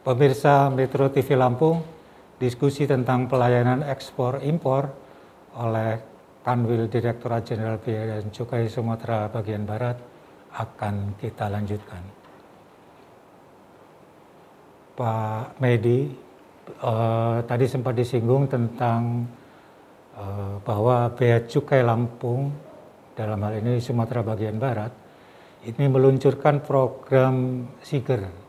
Pemirsa Metro TV Lampung, diskusi tentang pelayanan ekspor impor oleh Kanwil Direktorat Jenderal Bea dan Cukai Sumatera Bagian Barat akan kita lanjutkan. Pak Medi, tadi sempat disinggung tentang bahwa Bea Cukai Lampung, dalam hal ini Sumatera Bagian Barat, ini meluncurkan program SIGER,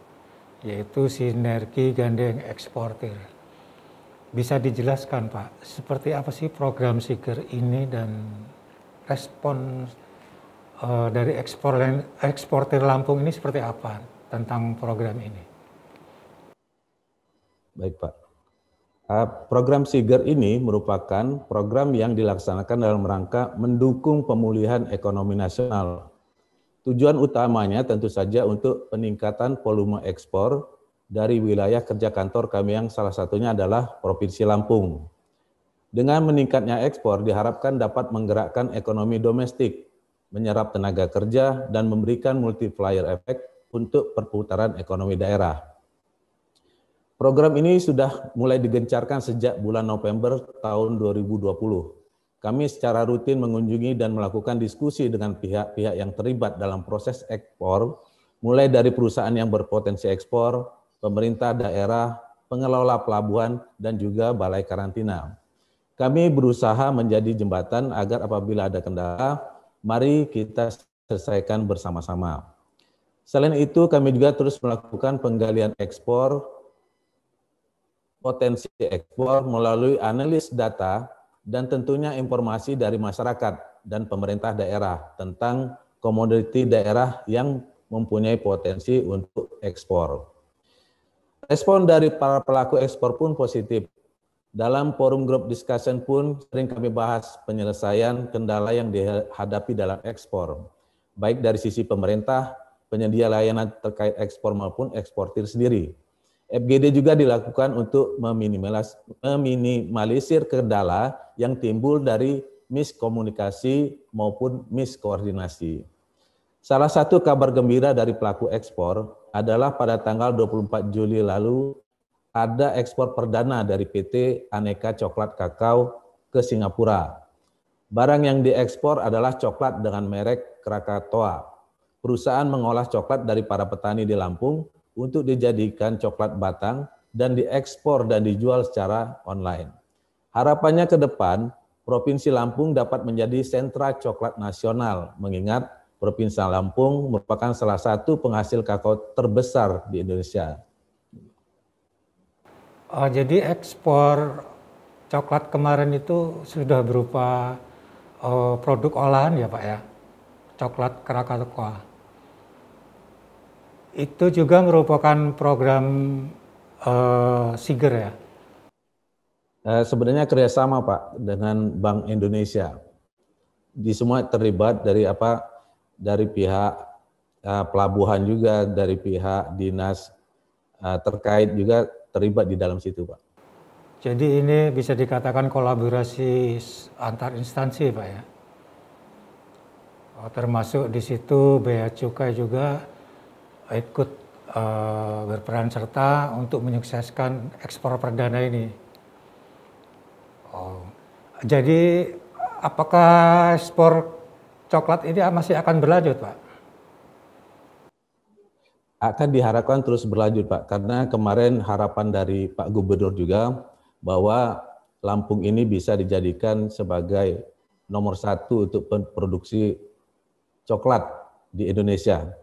yaitu Sinergi Gandeng Eksportir. Bisa dijelaskan Pak, seperti apa sih program SIGER ini dan respon dari eksportir Lampung ini seperti apa tentang program ini? Baik Pak, program SIGER ini merupakan program yang dilaksanakan dalam rangka mendukung pemulihan ekonomi nasional. Tujuan utamanya tentu saja untuk peningkatan volume ekspor dari wilayah kerja kantor kami yang salah satunya adalah Provinsi Lampung. Dengan meningkatnya ekspor diharapkan dapat menggerakkan ekonomi domestik, menyerap tenaga kerja, dan memberikan multiplier effect untuk perputaran ekonomi daerah. Program ini sudah mulai digencarkan sejak bulan November tahun 2020. Kami secara rutin mengunjungi dan melakukan diskusi dengan pihak-pihak yang terlibat dalam proses ekspor, mulai dari perusahaan yang berpotensi ekspor, pemerintah daerah, pengelola pelabuhan, dan juga balai karantina. Kami berusaha menjadi jembatan agar apabila ada kendala, mari kita selesaikan bersama-sama. Selain itu, kami juga terus melakukan penggalian ekspor, potensi ekspor melalui analis data, dan tentunya informasi dari masyarakat dan pemerintah daerah tentang komoditi daerah yang mempunyai potensi untuk ekspor. Respon dari para pelaku ekspor pun positif. Dalam forum group discussion pun sering kami bahas penyelesaian kendala yang dihadapi dalam ekspor, baik dari sisi pemerintah, penyedia layanan terkait ekspor maupun eksportir sendiri. FGD juga dilakukan untuk meminimalisir kendala yang timbul dari miskomunikasi maupun miskoordinasi. Salah satu kabar gembira dari pelaku ekspor adalah pada tanggal 24 Juli lalu ada ekspor perdana dari PT Aneka Coklat Kakao ke Singapura. Barang yang diekspor adalah coklat dengan merek Krakatoa. Perusahaan mengolah coklat dari para petani di Lampung untuk dijadikan coklat batang dan diekspor dan dijual secara online. Harapannya ke depan, Provinsi Lampung dapat menjadi sentra coklat nasional, mengingat Provinsi Lampung merupakan salah satu penghasil kakao terbesar di Indonesia. Jadi ekspor coklat kemarin itu sudah berupa produk olahan ya Pak ya, coklat Krakatoa. Itu juga merupakan program SIGER ya? Sebenarnya kerjasama Pak dengan Bank Indonesia. Di semua terlibat dari pihak pelabuhan juga, dari pihak dinas terkait juga terlibat di dalam situ Pak. Jadi ini bisa dikatakan kolaborasi antar instansi Pak ya? Termasuk di situ Bea Cukai juga ikut berperan serta untuk menyukseskan ekspor perdana ini. Jadi apakah ekspor coklat ini masih akan berlanjut Pak? Akan diharapkan terus berlanjut Pak, karena kemarin harapan dari Pak Gubernur juga bahwa Lampung ini bisa dijadikan sebagai nomor 1 untuk produksi coklat di Indonesia.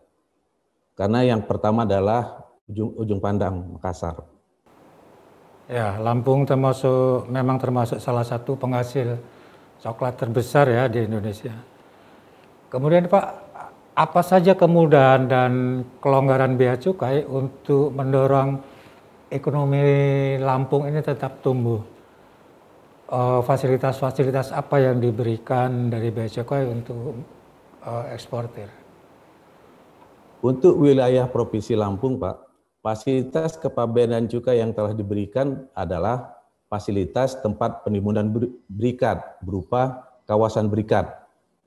Karena yang pertama adalah Ujung Pandang, Makassar. Ya, Lampung memang termasuk salah satu penghasil coklat terbesar ya di Indonesia. Kemudian Pak, apa saja kemudahan dan kelonggaran bea cukai untuk mendorong ekonomi Lampung ini tetap tumbuh? Fasilitas-fasilitas apa yang diberikan dari bea cukai untuk eksportir? Untuk wilayah Provinsi Lampung Pak, fasilitas kepabeanan cukai yang telah diberikan adalah fasilitas tempat penimbunan berikat berupa kawasan berikat.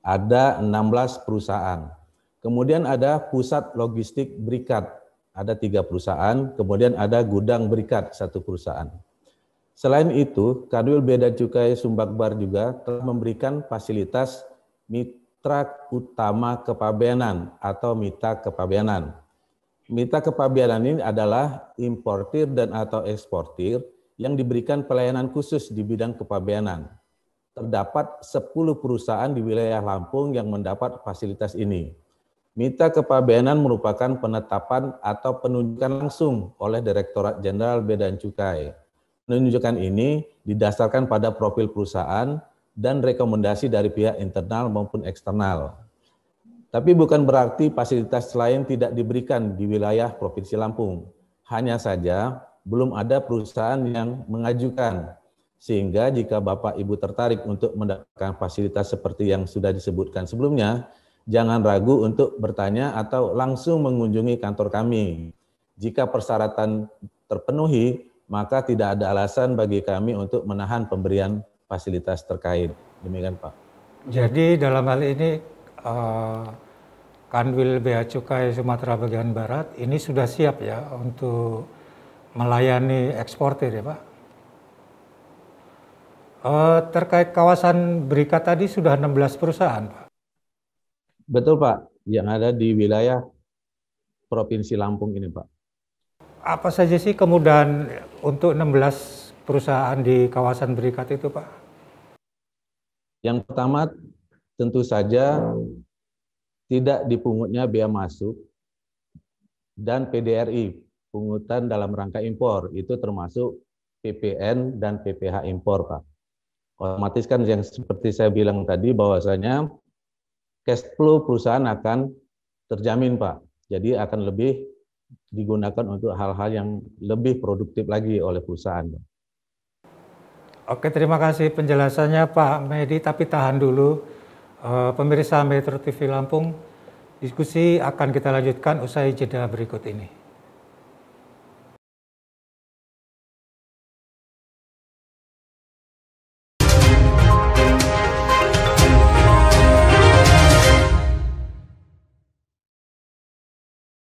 Ada 16 perusahaan. Kemudian ada pusat logistik berikat ada 3 perusahaan, kemudian ada gudang berikat 1 perusahaan. Selain itu, Kanwil Bea dan Cukai Sumbaksar juga telah memberikan fasilitas Mitra Utama Kepabeanan atau Mitra Kepabeanan. Mitra Kepabeanan ini adalah importir dan atau eksportir yang diberikan pelayanan khusus di bidang kepabeanan. Terdapat 10 perusahaan di wilayah Lampung yang mendapat fasilitas ini. Mitra Kepabeanan merupakan penetapan atau penunjukan langsung oleh Direktorat Jenderal Bea dan Cukai. Penunjukan ini didasarkan pada profil perusahaan dan rekomendasi dari pihak internal maupun eksternal. Tapi bukan berarti fasilitas lain tidak diberikan di wilayah Provinsi Lampung. Hanya saja belum ada perusahaan yang mengajukan. Sehingga jika Bapak Ibu tertarik untuk mendapatkan fasilitas seperti yang sudah disebutkan sebelumnya, jangan ragu untuk bertanya atau langsung mengunjungi kantor kami. Jika persyaratan terpenuhi, maka tidak ada alasan bagi kami untuk menahan pemberian fasilitas terkait. Demikian Pak. Jadi dalam hal ini Kanwil Bea Cukai Sumatera bagian Barat ini sudah siap ya untuk melayani eksportir ya Pak? Terkait kawasan berikat tadi sudah 16 perusahaan Pak? Betul Pak, yang ada di wilayah Provinsi Lampung ini Pak. Apa saja sih kemudahan untuk 16 perusahaan di kawasan berikat itu Pak? Yang pertama tentu saja tidak dipungutnya bea masuk dan PDRI, pungutan dalam rangka impor, itu termasuk PPN dan PPH impor Pak. Otomatis kan yang seperti saya bilang tadi bahwasanya cash flow perusahaan akan terjamin Pak. Jadi akan lebih digunakan untuk hal-hal yang lebih produktif lagi oleh perusahaan. Oke, terima kasih penjelasannya Pak Medi, tapi tahan dulu. Pemirsa Metro TV Lampung, diskusi akan kita lanjutkan usai jeda berikut ini.